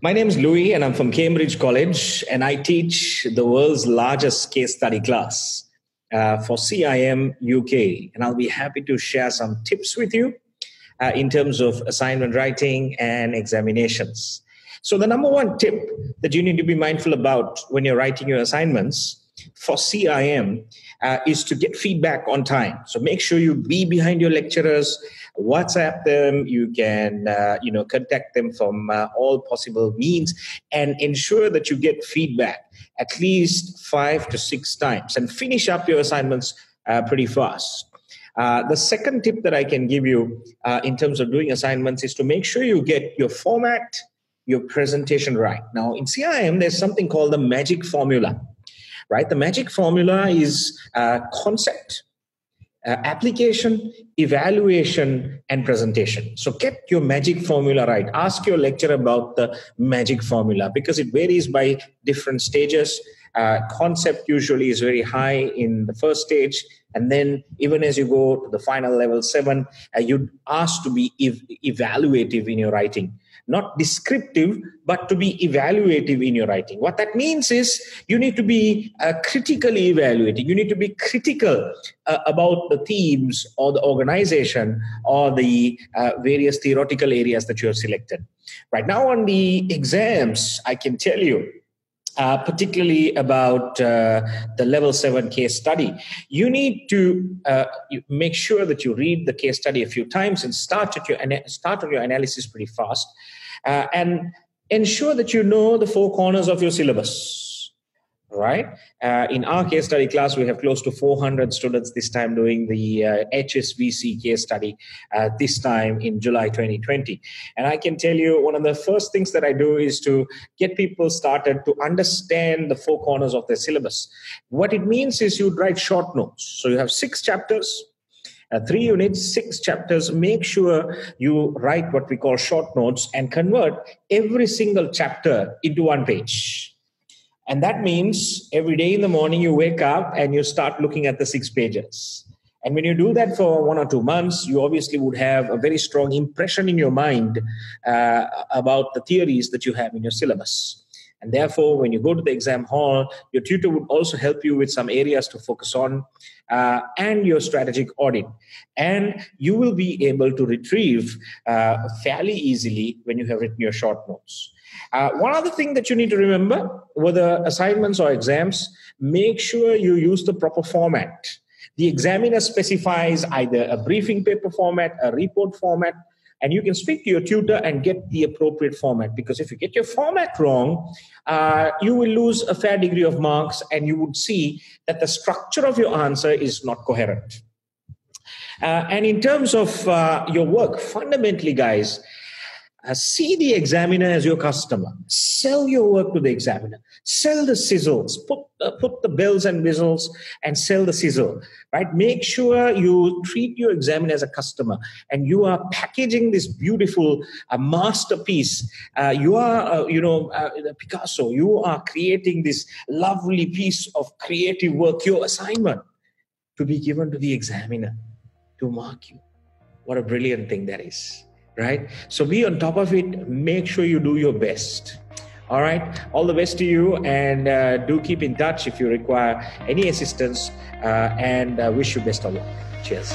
My name is Lewie and I'm from Cambridge College and I teach the world's largest case study class for CIM UK. And I'll be happy to share some tips with you in terms of assignment writing and examinations. So the number one tip that you need to be mindful about when you're writing your assignments for CIM is to get feedback on time. So make sure you be behind your lecturers, WhatsApp them, you can contact them from all possible means and ensure that you get feedback at least 5 to 6 times and finish up your assignments pretty fast. The second tip that I can give you in terms of doing assignments is to make sure you get your format, your presentation right. Now in CIM, there's something called the magic formula. Right? The magic formula is concept, application, evaluation, and presentation. So get your magic formula right. Ask your lecturer about the magic formula because it varies by different stages. Concept usually is very high in the first stage. And then even as you go to the final level 7, you'd ask to be evaluative in your writing. Not descriptive, but to be evaluative in your writing. What that means is you need to be critically evaluating. You need to be critical about the themes or the organization or the various theoretical areas that you have selected. Right now on the exams, I can tell you, particularly about the level 7 case study, you need to make sure that you read the case study a few times and start on your analysis pretty fast and ensure that you know the 4 corners of your syllabus. Right? In our case study class, we have close to 400 students this time doing the HSBC case study this time in July 2020. And I can tell you one of the first things that I do is to get people started to understand the 4 corners of their syllabus. What it means is you'd write short notes. So you have 6 chapters. 3 units, 6 chapters. Make sure you write what we call short notes and convert every single chapter into 1 page. And that means every day in the morning you wake up and you start looking at the 6 pages. And when you do that for 1 or 2 months, you obviously would have a very strong impression in your mind about the theories that you have in your syllabus. And therefore, when you go to the exam hall, your tutor would also help you with some areas to focus on and your strategic audit. And you will be able to retrieve fairly easily when you have written your short notes. One other thing that you need to remember, whether assignments or exams, make sure you use the proper format. The examiner specifies either a briefing paper format, a report format, and you can speak to your tutor and get the appropriate format. Because if you get your format wrong, you will lose a fair degree of marks and you would see that the structure of your answer is not coherent. And in terms of your work, fundamentally, guys, see the examiner as your customer. Sell your work to the examiner. Sell the sizzles. Put the bells and whistles and sell the sizzle. Right? Make sure you treat your examiner as a customer, and you are packaging this beautiful masterpiece. You are, Picasso. You are creating this lovely piece of creative work. Your assignment to be given to the examiner to mark you. What a brilliant thing that is. Right? So be on top of it. Make sure you do your best. All right. All the best to you, and do keep in touch if you require any assistance, and wish you best of luck. Cheers.